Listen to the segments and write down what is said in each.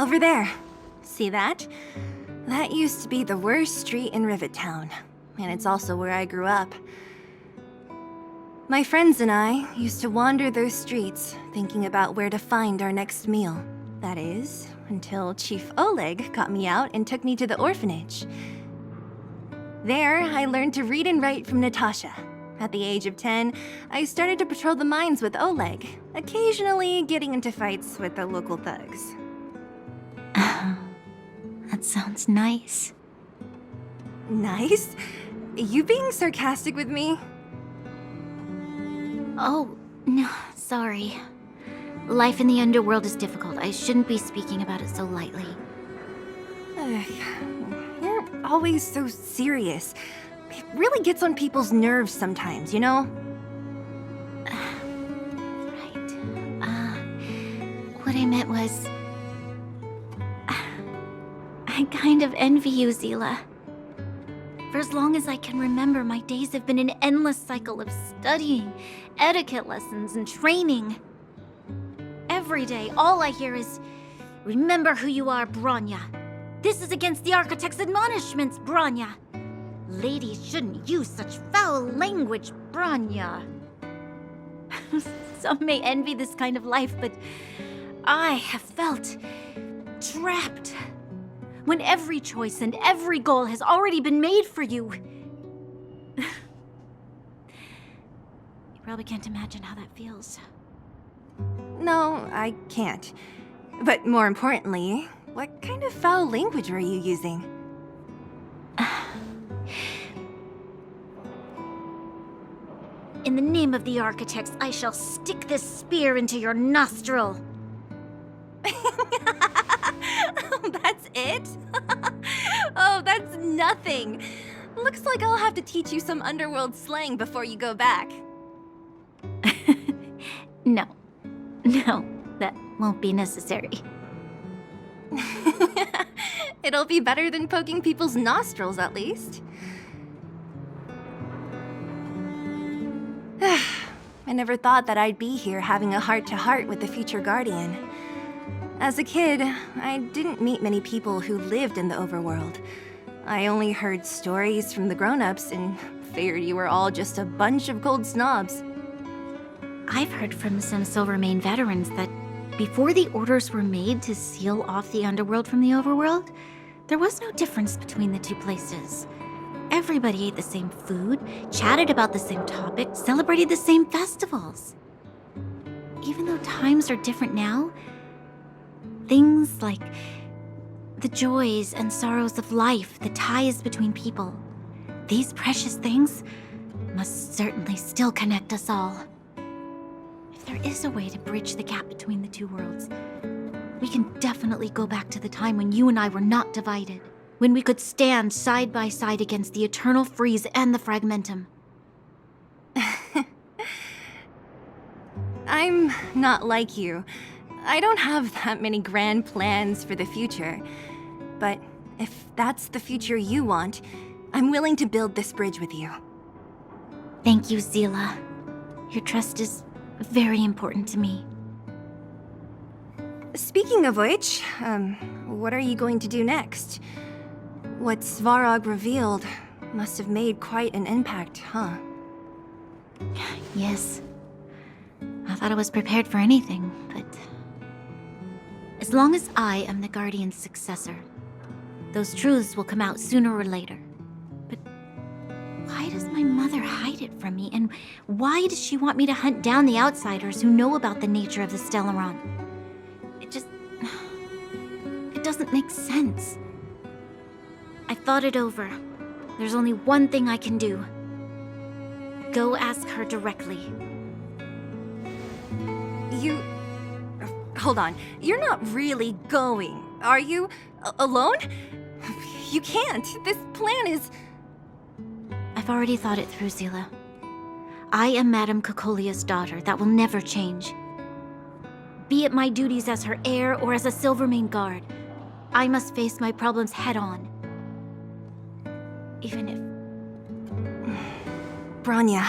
Over there. See that? That used to be the worst street in Rivet Town, and it's also where I grew up. My friends and I used to wander those streets, thinking about where to find our next meal. That is, until Chief Oleg got me out and took me to the orphanage. There, I learned to read and write from Natasha. At the age of 10, I started to patrol the mines with Oleg, occasionally getting into fights with the local thugs. That sounds nice. Nice? You being sarcastic with me? Oh, no, sorry. Life in the underworld is difficult. I shouldn't be speaking about it so lightly. You're always so serious. It really gets on people's nerves sometimes, you know? Right. What I meant was... I kind of envy you, Zila. For as long as I can remember, my days have been an endless cycle of studying, etiquette lessons, and training. Every day, all I hear is, "Remember who you are, Bronya. This is against the Architect's admonishments, Bronya. Ladies shouldn't use such foul language, Bronya." Some may envy this kind of life, but I have felt trapped. When every choice and every goal has already been made for you. You probably can't imagine how that feels. No, I can't. But more importantly, what kind of foul language were you using? In the name of the Architects, I shall stick this spear into your nostril. That's it? Oh, that's nothing. Looks like I'll have to teach you some underworld slang before you go back. No, that won't be necessary. It'll be better than poking people's nostrils, at least. I never thought that I'd be here having a heart-to-heart with the future Guardian. As a kid, I didn't meet many people who lived in the overworld. I only heard stories from the grown-ups and figured you were all just a bunch of cold snobs. I've heard from some Silvermane veterans that before the orders were made to seal off the underworld from the overworld, there was no difference between the two places. Everybody ate the same food, chatted about the same topics, celebrated the same festivals. Even though times are different now, things like the joys and sorrows of life, the ties between people, these precious things must certainly still connect us all. If there is a way to bridge the gap between the two worlds, we can definitely go back to the time when you and I were not divided, when we could stand side by side against the Eternal Freeze and the Fragmentum. I'm not like you. I don't have that many grand plans for the future. But if that's the future you want, I'm willing to build this bridge with you. Thank you, Zila. Your trust is very important to me. Speaking of which, what are you going to do next? What Svarog revealed must have made quite an impact, huh? Yes. I thought I was prepared for anything, but... as long as I am the Guardian's successor, those truths will come out sooner or later. But why does my mother hide it from me? And why does she want me to hunt down the outsiders who know about the nature of the Stellaron? It doesn't make sense. I thought it over. There's only one thing I can do. Go ask her directly. Hold on. You're not really going, are you? Alone? You can't. This plan is... I've already thought it through, Zila. I am Madame Cocolia's daughter. That will never change. Be it my duties as her heir or as a Silvermane guard, I must face my problems head-on. Even if... Bronya.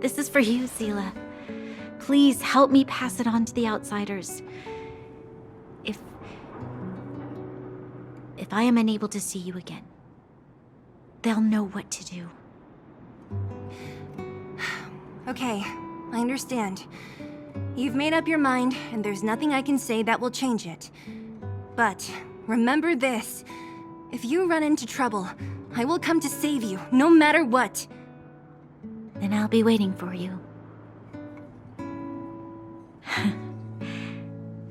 This is for you, Zila. Please help me pass it on to the outsiders. If I am unable to see you again, they'll know what to do. Okay, I understand. You've made up your mind, and there's nothing I can say that will change it. But remember this. If you run into trouble, I will come to save you, no matter what. Then I'll be waiting for you.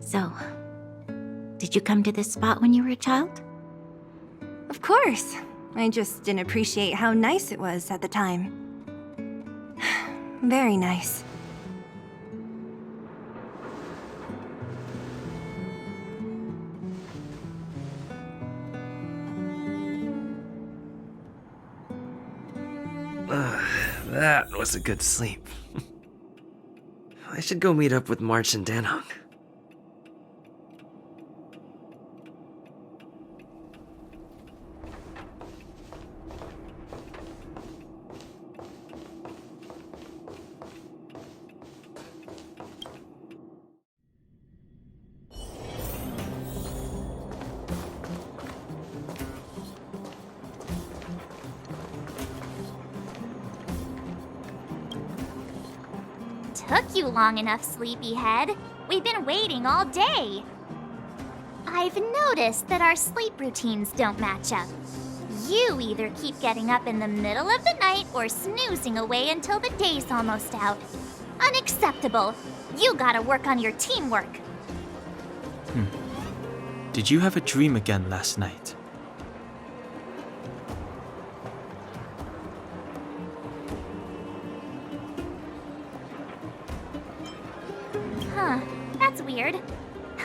So, did you come to this spot when you were a child? Of course. I just didn't appreciate how nice it was at the time. Very nice. That was a good sleep. I should go meet up with March and Danhong. Took you long enough, sleepyhead. We've been waiting all day. I've noticed that our sleep routines don't match up. You either keep getting up in the middle of the night or snoozing away until the day's almost out. Unacceptable. You gotta work on your teamwork. Did you have a dream again last night? Huh, that's weird.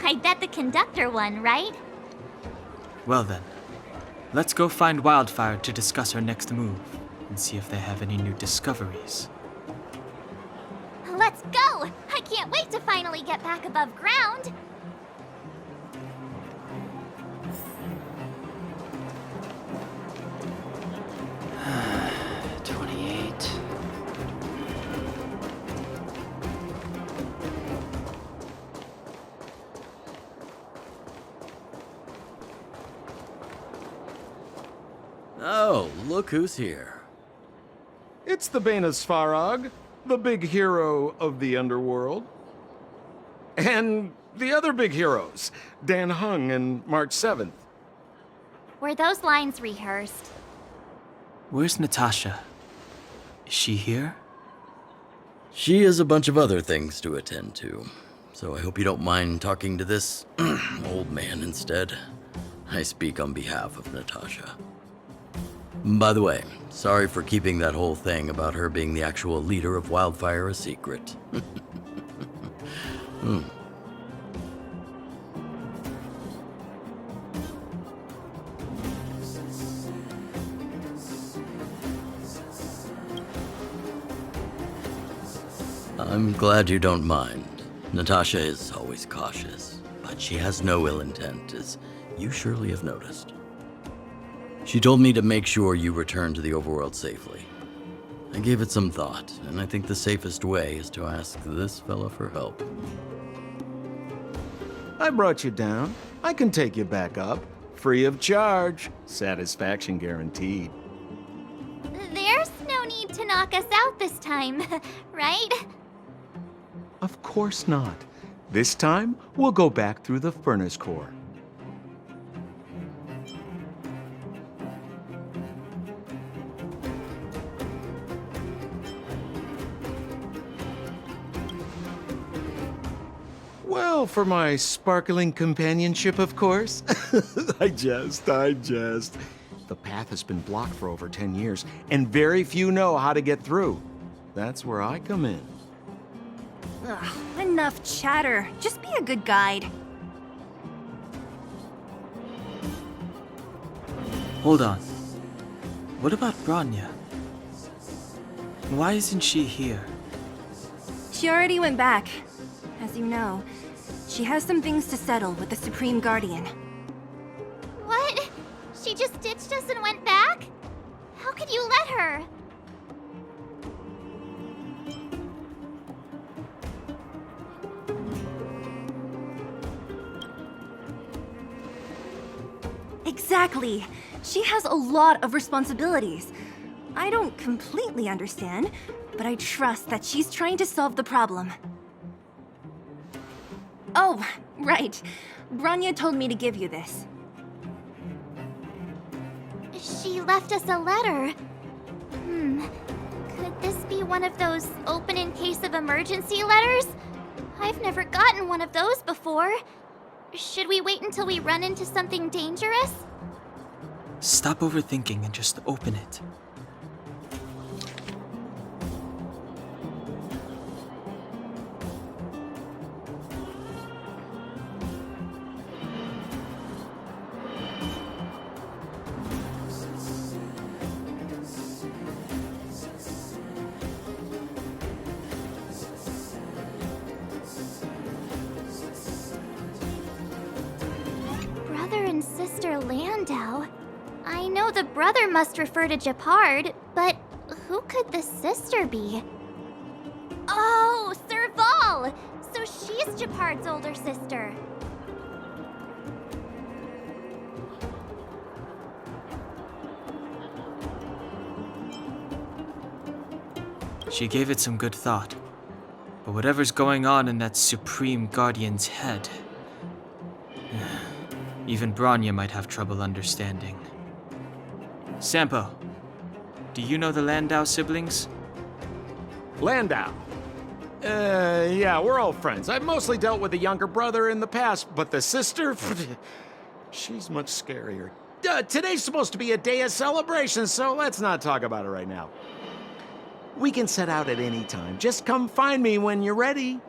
I bet the conductor won, right? Well then, let's go find Wildfire to discuss our next move and see if they have any new discoveries. Let's go! I can't wait to finally get back above ground. Oh, look who's here. It's the Banus Farag, the big hero of the underworld. And the other big heroes, Dan Hung and March 7th. Were those lines rehearsed? Where's Natasha? Is she here? She has a bunch of other things to attend to, so I hope you don't mind talking to this old man instead. I speak on behalf of Natasha. By the way, sorry for keeping that whole thing about her being the actual leader of Wildfire a secret. I'm glad you don't mind. Natasha is always cautious, but she has no ill intent, as you surely have noticed. She told me to make sure you return to the overworld safely. I gave it some thought, and I think the safest way is to ask this fella for help. I brought you down. I can take you back up. Free of charge. Satisfaction guaranteed. There's no need to knock us out this time, right? Of course not. This time, we'll go back through the furnace core. Well, for my sparkling companionship, of course. I jest. The path has been blocked for over 10 years, and very few know how to get through. That's where I come in. Ugh, enough chatter. Just be a good guide. Hold on. What about Branya? Why isn't she here? She already went back. As you know, she has some things to settle with the Supreme Guardian. What? She just ditched us and went back? How could you let her? Exactly. She has a lot of responsibilities. I don't completely understand, but I trust that she's trying to solve the problem. Oh, right. Branya told me to give you this. She left us a letter. Could this be one of those open in case of emergency letters? I've never gotten one of those before. Should we wait until we run into something dangerous? Stop overthinking and just open it. Brother and sister Landau. I know the brother must refer to Japard, but who could the sister be? Oh, Serval! So she's Japard's older sister. She gave it some good thought. But whatever's going on in that Supreme Guardian's head, even Branya might have trouble understanding. Sampo, do you know the Landau siblings? Landau. Yeah, we're old friends. I've mostly dealt with the younger brother in the past, but the sister, she's much scarier. Today's supposed to be a day of celebration, so let's not talk about it right now. We can set out at any time. Just come find me when you're ready.